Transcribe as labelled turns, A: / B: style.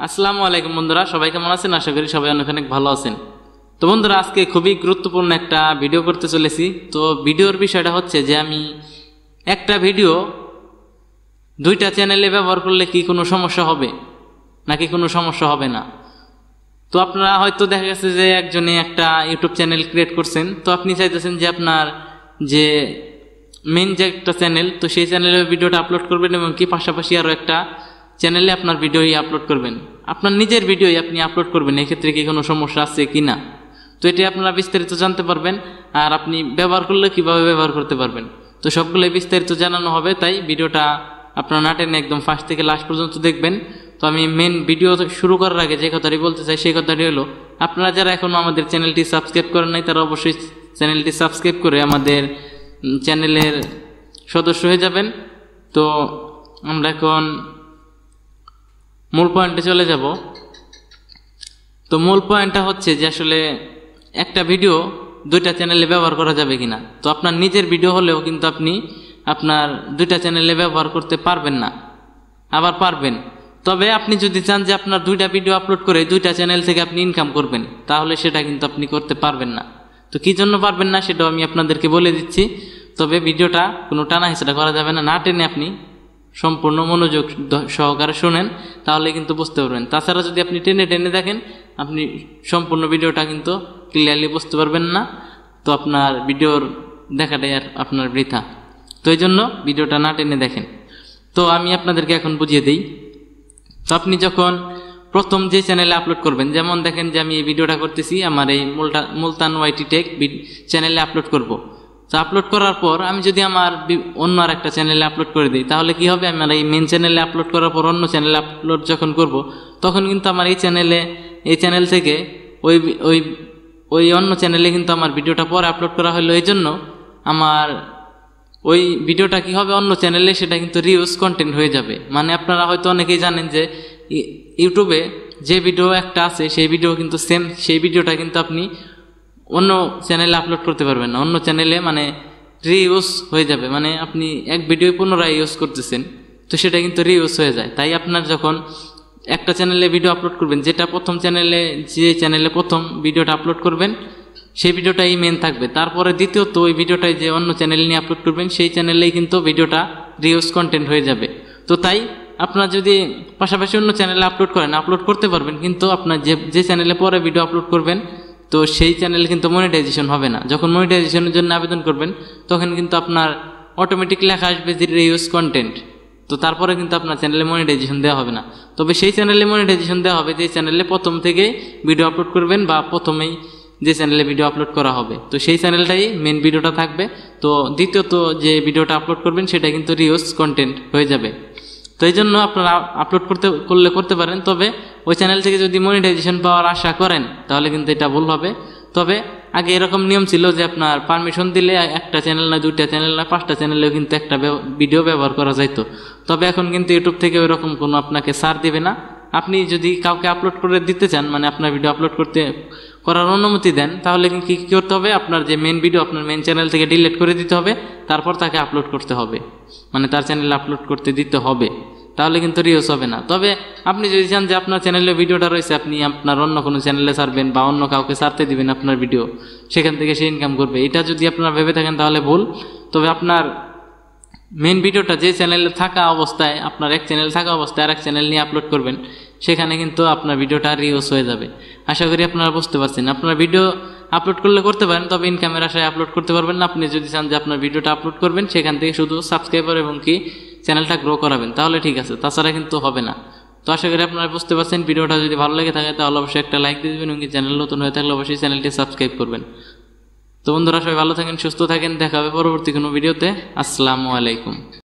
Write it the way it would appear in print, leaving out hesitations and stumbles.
A: আসসালামু আলাইকুম বন্ধুরা, সবাই কেমন আছেন? আশা করি সবাই অনেক অনেক ভালো আছেন। তো বন্ধুরা, আজকে খুবই গুরুত্বপূর্ণ একটা ভিডিও করতে চলেছি। তো ভিডিওর বিষয়টা হচ্ছে যে আমি একটা ভিডিও দুইটা চ্যানেলে ব্যবহার করলে কি কোনো সমস্যা হবে নাকি কোনো সমস্যা হবে না। তো আপনারা হয়তো দেখা গেছে যে একজনে একটা ইউটিউব চ্যানেল ক্রিয়েট করছেন, তো আপনি চাইতেছেন যে আপনার যে মেন যে একটা চ্যানেল, তো সেই চ্যানেলে ভিডিওটা আপলোড করবেন এবং কি পাশাপাশি আরও একটা চ্যানেলে আপনার ভিডিওই আপলোড করবেন, আপনার নিজের ভিডিওই আপনি আপলোড করবেন। এক্ষেত্রে কি কোনো সমস্যা আছে কি না, তো এটি আপনারা বিস্তারিত জানতে পারবেন। আর আপনি ব্যবহার করলে কিভাবে ব্যবহার করতে পারবেন, তো সবগুলোই বিস্তারিত জানানো হবে। তাই ভিডিওটা আপনারা না টেনে একদম ফার্স্ট থেকে লাস্ট পর্যন্ত দেখবেন। তো আমি মেন ভিডিও শুরু করার আগে যে কথাটি বলতে চাই সেই কথাটি হলো, আপনারা যারা এখনও আমাদের চ্যানেলটি সাবস্ক্রাইব করেন নাই তারা অবশ্যই চ্যানেলটি সাবস্ক্রাইব করে আমাদের চ্যানেলের সদস্য হয়ে যাবেন। তো আমরা এখন মূল পয়েন্টে চলে যাব। তো মূল পয়েন্টটা হচ্ছে যে আসলে একটা ভিডিও দুইটা চ্যানেলে ব্যবহার করা যাবে কিনা। তো আপনার নিজের ভিডিও হলেও কিন্তু আপনি আপনার দুইটা চ্যানেলে ব্যবহার করতে পারবেন না, আবার পারবেন। তবে আপনি যদি চান যে আপনার দুইটা ভিডিও আপলোড করে দুইটা চ্যানেল থেকে আপনি ইনকাম করবেন, তাহলে সেটা কিন্তু আপনি করতে পারবেন না। তো কী জন্য পারবেন না সেটাও আমি আপনাদেরকে বলে দিচ্ছি। তবে ভিডিওটা কোনো টানা হেঁচড়া করা যাবে না, না টেনে আপনি সম্পূর্ণ মনোযোগ সহকারে শোনেন, তাহলে কিন্তু বুঝতে পারবেন। তাছাড়া যদি আপনি টেনে টেনে দেখেন, আপনি সম্পূর্ণ ভিডিওটা কিন্তু ক্লিয়ারলি বুঝতে পারবেন না। তো আপনার ভিডিওর দেখাটাই আর আপনার বৃথা। তো এই জন্য ভিডিওটা না টেনে দেখেন। তো আমি আপনাদেরকে এখন বুঝিয়ে দিই। তো আপনি যখন প্রথম যে চ্যানেলে আপলোড করবেন, যেমন দেখেন যে আমি এই ভিডিওটা করতেছি আমার এই মুলতান YT টেক চ্যানেলে আপলোড করব। তো আপলোড করার পর আমি যদি আমার অন্য আর একটা চ্যানেলে আপলোড করে দিই, তাহলে কি হবে, আমার এই মেন চ্যানেলে আপলোড করার পর অন্য চ্যানেলে আপলোড যখন করব, তখন কিন্তু আমার এই চ্যানেল থেকে ওই অন্য চ্যানেলে কিন্তু আমার ভিডিওটা পরে আপলোড করা হলো। এই জন্য আমার ওই ভিডিওটা কি হবে, অন্য চ্যানেলে সেটা কিন্তু রিউজ কন্টেন্ট হয়ে যাবে। মানে আপনারা হয়তো অনেকেই জানেন যে ইউটিউবে যে ভিডিও একটা আছে সেই ভিডিও কিন্তু সেম, সেই ভিডিওটা কিন্তু আপনি অন্য চ্যানেলে আপলোড করতে পারবেন না। অন্য চ্যানেলে মানে রিইউজ হয়ে যাবে, মানে আপনি এক ভিডিও পুনরায় ইউজ করতেছেন, তো সেটা কিন্তু রিইউজ হয়ে যায়। তাই আপনার যখন একটা চ্যানেলে ভিডিও আপলোড করবেন, যেটা প্রথম চ্যানেলে প্রথম ভিডিওটা আপলোড করবেন সেই ভিডিওটাই মেন থাকবে। তারপরে দ্বিতীয়ত ওই ভিডিওটাই যে অন্য চ্যানেল নিয়ে আপলোড করবেন সেই চ্যানেলেই কিন্তু ভিডিওটা রিউজ কন্টেন্ট হয়ে যাবে। তো তাই আপনার যদি পাশাপাশি অন্য চ্যানেলে আপলোড করেন, আপলোড করতে পারবেন, কিন্তু আপনার যে চ্যানেলে পরে ভিডিও আপলোড করবেন, তো সেই চ্যানেল কিন্তু মনিটাইজেশন হবে না। যখন মনিটাইজেশনের জন্য আবেদন করবেন, তখন কিন্তু আপনার অটোমেটিক লেখা আসবে যে রিউজ কন্টেন্ট। তো তারপরে কিন্তু আপনার চ্যানেলে মনিটাইজেশন দেওয়া হবে না। তবে সেই চ্যানেলে মনিটাইজেশন দেওয়া হবে যে চ্যানেলে প্রথম থেকে ভিডিও আপলোড করবেন বা প্রথমেই যে চ্যানেলে ভিডিও আপলোড করা হবে, তো সেই চ্যানেলটাই মেন ভিডিওটা থাকবে। তো দ্বিতীয়ত যে ভিডিওটা আপলোড করবেন সেটা কিন্তু রিউজ কন্টেন্ট হয়ে যাবে। তো এই জন্য আপনারা আপলোড করতে পারেন, তবে ওই চ্যানেল থেকে যদি মনিটাইজেশন পাওয়ার আশা করেন তাহলে কিন্তু এটা ভুল হবে। তবে আগে এরকম নিয়ম ছিল যে আপনার পারমিশন দিলে একটা চ্যানেল না, দুইটা চ্যানেল না, 5টা চ্যানেলেও কিন্তু একটা ভিডিও ব্যবহার করা যাইত। তবে এখন কিন্তু ইউটিউব থেকে ওইরকম কোনো আপনাকে ছাড় দিবে না। আপনি যদি কাউকে আপলোড করে দিতে চান, মানে আপনার ভিডিও আপলোড করার অনুমতি দেন, তাহলে কি করতে হবে, আপনার যে মেন ভিডিও আপনার মেন চ্যানেল থেকে ডিলিট করে দিতে হবে, তারপর তাকে আপলোড করতে হবে, মানে তার চ্যানেলে আপলোড করতে দিতে হবে, তাহলে কিন্তু রিউজ হবে না। তবে আপনি যদি চান যে আপনার চ্যানেলে ভিডিওটা রয়েছে, আপনি আপনার অন্য কোনো চ্যানেলে ছাড়বেন বা অন্য কাউকে ছাড়তে দিবেন আপনার ভিডিও, সেখান থেকে সে ইনকাম করবে, এটা যদি আপনারা ভেবে থাকেন তাহলে ভুল। তবে আপনার মেন ভিডিওটা যে চ্যানেলে থাকা অবস্থায়, আপনার এক চ্যানেল থাকা অবস্থায় আরেক চ্যানেল নিয়ে আপলোড করবেন, সেখানে কিন্তু আপনার ভিডিওটা রিউজ হয়ে যাবে। আশা করি আপনারা বুঝতে পারছেন। আপনার ভিডিও আপলোড করতে পারেন, তবে ইনকামের আশায় আপলোড করতে পারবেন না। আপনি যদি চান যে আপনার ভিডিওটা আপলোড করবেন, সেখান থেকে শুধু সাবস্ক্রাইবার এবং কি চ্যানেলটা গ্রো করাবেন, তাহলে ঠিক আছে, তাছাড়া কিন্তু হবে না। তো আশা করি আপনারা বুঝতে পারছেন। ভিডিওটা যদি ভালো লেগে থাকে তাহলে অবশ্যই একটা লাইক দিয়ে দেবেন এবং চ্যানেল নতুন হয়ে থাকলে অবশ্যই চ্যানেলটি সাবস্ক্রাইব করবেন। তো বন্ধুরা, সবাই ভালো থাকেন, সুস্থ থাকেন, দেখা হবে পরবর্তী কোনো ভিডিওতে। আসসালামু আলাইকুম।